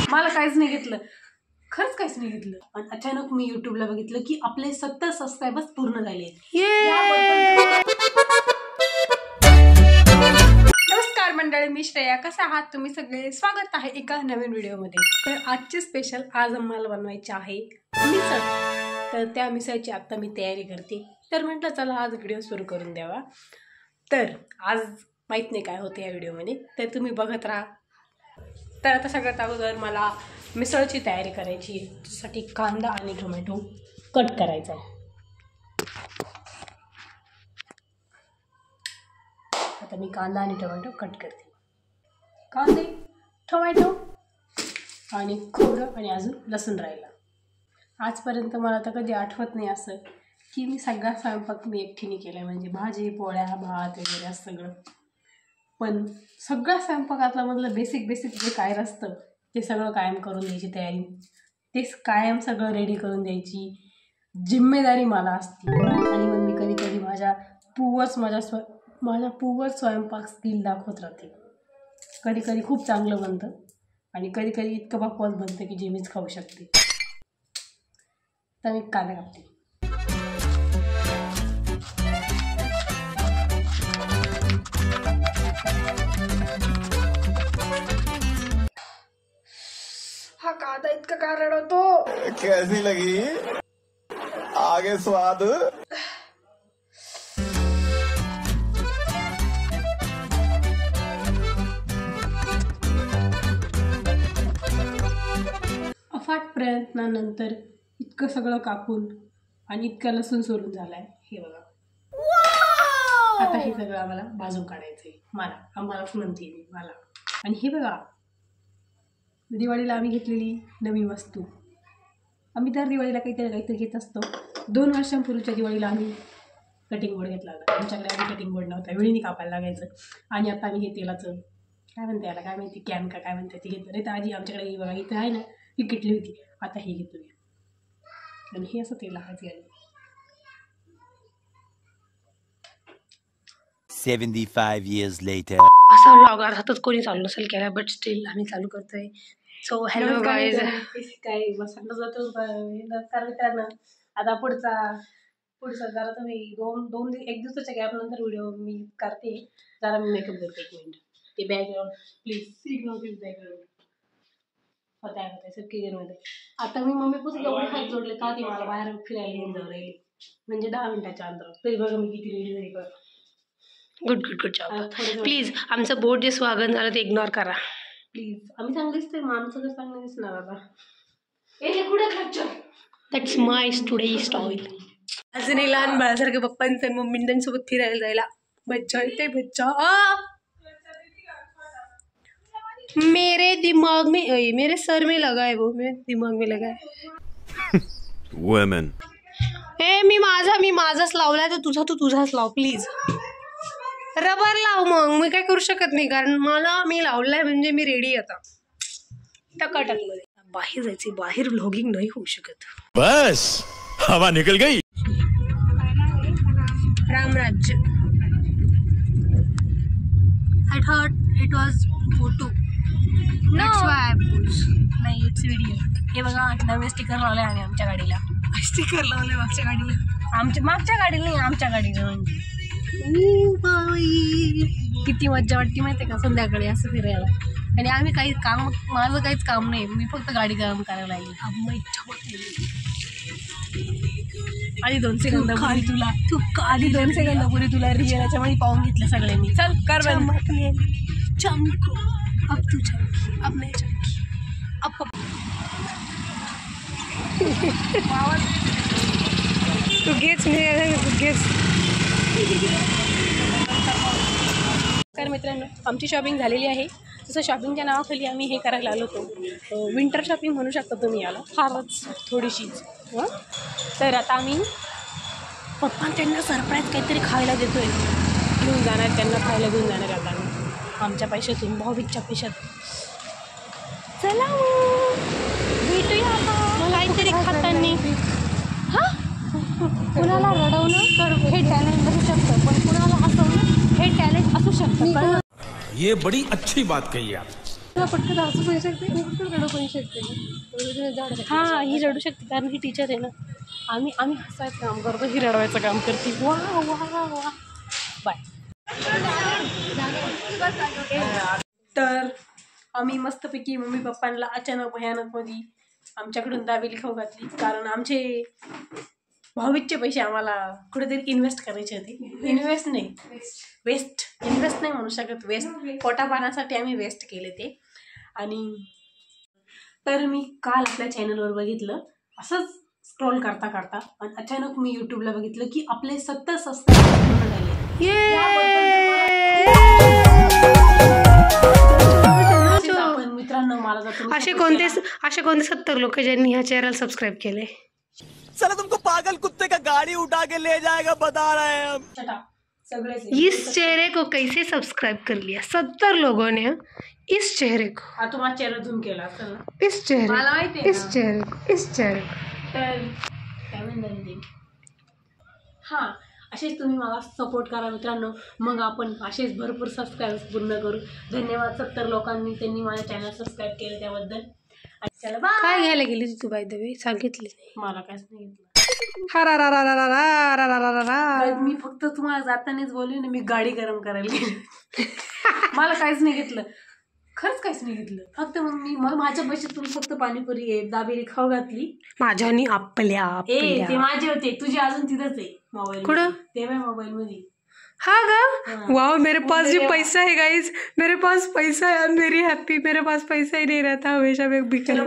मला काहीच नाही घेतलं, खरंच काहीच नाही घेतलं. आणि अचानक मी युट्यूबला बघितलं की आपले 70 सबस्क्रायबर्स पूर्ण झाले. नमस्कार मंडळी, मी श्रेया. कसे आहात तुम्ही सगळे? स्वागत आहे एका नवीन व्हिडिओमध्ये. तर आजचे स्पेशल आज आम्हाला बनवायचे आहे मिसळ. तर त्या मिसळची आता मी तयारी करते. तर म्हटलं चला आज व्हिडिओ सुरू करून द्यावा. तर आज माहीत नाही काय होतं या व्हिडिओमध्ये, तर तुम्ही बघत राहा. तर आता सगळ्यात अगोदर मला मिसळची तयारी करायची. त्यासाठी कांदा आणि टोमॅटो कट करायचा आहे. आता मी कांदा आणि टोमॅटो कट करते. कांदे, टोमॅटो आणि खोबरं आणि अजून लसूण राहिला. आजपर्यंत मला तर कधी आठवत नाही असं की मी सगळा स्वयंपाक मी एकटीने केला आहे. म्हणजे भाजी, पोळ्या, भात वगैरे असं सगळं. पण सगळ्या स्वयंपाकातलं मधलं बेसिक जे काय असतं ते सगळं कायम करून द्यायची तयारी, ते कायम सगळं रेडी करून द्यायची जिम्मेदारी मला असते. आणि मग मी कधी कधी माझ्या पुवर स्वयंपाक स्किल दाखवत राहते. कधी कधी खूप चांगलं बनतं आणि कधी कधी इतकं बकवास बनतं की जे मीच खाऊ शकते. तर मी कांदा कापते. हा कांदा इतका का रडवतो? कैसी लगी आगे स्वाद? अफाट प्रयत्नानंतर इतकं सगळं कापून आणि इतकं लसूण सोलून झालाय. हे बघा. आता हे सगळं आम्हाला भाजून काढायचंय. आम्हाला म्हणते मला. आणि हे बघा, दिवाळीला आम्ही घेतलेली नवी वस्तू. आम्ही दर दिवाळीला काहीतरी घेत असतो. 2 वर्षांपूर्वीच्या दिवाळीला आम्ही कटिंग बोर्ड घेतला होता. आमच्याकडे आधी कटिंग बोर्ड नव्हता, वेळीने कापायला लागायचं. आणि आता आम्ही हे तेलाचं काय म्हणते याला, काय माहिती, कॅन का काय म्हणते ते घेतलं. नाही तर आधी आमच्याकडे बघा इथं आहे ना, ही किटली होती. आता हे घेतो मी. आणि हे असं तेल लागायचं आहे. 75 years later. असा व्लॉग अर्थातच कोणी चालू नसेल केला, बट स्टील आम्ही चालू करतोय. So hello guys. काय बसायला जातो मित्रांनो. आता पुढचा जरा तुम्ही एक दिवसाच्या गॅप नंतर व्हिडिओ मी करते. जरा मी मेकअप करते. 1 मिनिट. ते background please ignore this background. होत सगळी गेममध्ये. आता मी मम्मीपासून एवढे हात जोडले का ती मला बाहेर फिरायला घेऊन जाऊ राहिली. म्हणजे 10 मिनिटाच्या अंतरावर. तरी बघा मी किती रेडी कर. Good job. प्लीज आमचं बोर्ड जे स्वागत झालं ते इग्नोर करा प्लीज. आम्ही चांगलं दिसतोय मग आमचं तर चांगलं दिसणार. आता दॅट्स माय टुडे स्टाईल. अजूनही लहान बाळासारखं पप्पांचं मम्मींसोबत फिरायला जायला बच्चा येते. बच्चा मेरे सर में लगा है वो, मेरे दिमाग में लगा है. Women. मी माझाच लावलाय तर तुझाच लाव प्लीज. रबर लाव. मग मी काय करू शकत नाही, कारण मी लावलाय म्हणजे मी रेडी. आता टकाटकमध्ये बाहेर जायचे. बाहेर व्लॉगिंग नाही होऊ शकत. बस हवा निकल गई. रामराज्य. I thought it was photo. That's why I post. नाही, इट्स व्हिडिओ. हे बघा, नवीन स्टिकर लावले आम्ही आमच्या गाडीला. स्टिकर लावले मागच्या गाडीला. मागच्या गाडीला नाही, आमच्या गाडीला. म्हणजे किती मज्जा वाटते माहिती आहे का संध्याकाळी असं फिरायला. आणि आम्ही माझं काहीच काम नाही. मी फक्त गाडी गरम करायला लागली. आधी 2 सेकंदापूर्वी तुला रिअलच्या मध्ये पाहून घेतलं सगळ्यांनी. चल कर चमको. अब तू चमकी, अब मैं चमकी. तू घेच. तर मित्रांनो, आमची शॉपिंग झालेली आहे. तसं शॉपिंगच्या नावाखाली आम्ही हे करायला आलो होतो. विंटर शॉपिंग म्हणू शकता तुम्ही याला, फारच थोडीशीच. तर आता आम्ही पप्पा त्यांना सरप्राईज काहीतरी खायला देतोय. घेऊन जाणार, त्यांना खायला घेऊन जाणार. आता आम्ही आमच्या पैशातून, भाऊबीजच्या पैशात. चला भेटूया आता काहीतरी खाताना. हां, कुणाला रडवणं तर हे टॅलेंट असू शकतं, पण कुणाला हसवणं हे टॅलेंट असू शकतं. ये बड़ी अच्छी बात कही आप. पटकन हसू पण शकते पटकन रडू पण शकते. हा ही रडू शकते कारण ही टीचर आहे ना. आम्ही हसायचं काम करतो, ही रडवायचं काम करते. वा वा वा. बाय. तर आम्ही मस्तपैकी मम्मी पप्पांना अचानक भयानकमध्ये आमच्याकडून दाबेली खाऊ घातली कारण आमचे भाऊबीजचे पैसे आम्हाला कुठेतरी इन्व्हेस्ट करायचे होते. इन्व्हेस्ट नाही म्हणू शकत, वेस्ट पोटा पाण्यासाठी आम्ही वेस्ट केले ते. आणि तर मी काल आपल्या चॅनलवर बघितलं, असंच स्क्रोल करता करता आणि अचानक मी यूट्यूबला बघितलं की आपले 70 सबस्क्रायबर पूर्ण झाले. आपण मित्रांनो मला जातो असे कोणते 70 लोक ज्यांनी ह्या चॅनल सबस्क्राईब केले. चलो तुमको पागल कुत्ते का गाड़ी उठा के ले जाएगा बता रहे हैं हम. इस चेहरे को कैसे सब्सक्राइब कर लिया 70 लोगों ने. इस चेहरे को हा तुम्हाला चेहरा झूम केला असेल ना. इस चेहरे मला माहिती आहे इस चेहरे को इस चेहरे को. तर काय म्हणतात हां, असेच तुम्ही मला सपोर्ट करा मित्रांनो. मग आपण असेच भरपूर सबस्क्राईब पूर्ण करू. धन्यवाद 70 लोकांनी त्यांनी माझ्या चॅनल सबस्क्राईब केलं त्याबद्दल. चला बाय. काय घ्यायला गेली तू बाय द वे सांगितली नाही. मला काहीच नाही घेतलं. मी फक्त तुम्हाला जातानाच बोलले ना, मी गाडी गरम करायला गेले. मला काहीच नाही घेतलं, खरंच काहीच नाही घेतलं. फक्त मग माझ्या पैशात तुम्ही फक्त पाणीपुरी दाबेली खाऊ घातली. माझ्यानी आपल्या ते माझे होते, तुझे अजून तिथंच आहे मोबाईल. कुठं? ते मोबाईल मध्ये. हाँ का? वाह, मेरे पास भी पैसा है गाइस, मेरे पास पैसा है. I am very happy. मेरे पास पैसा ही नहीं रहता, हमेशा मैं भिखारी.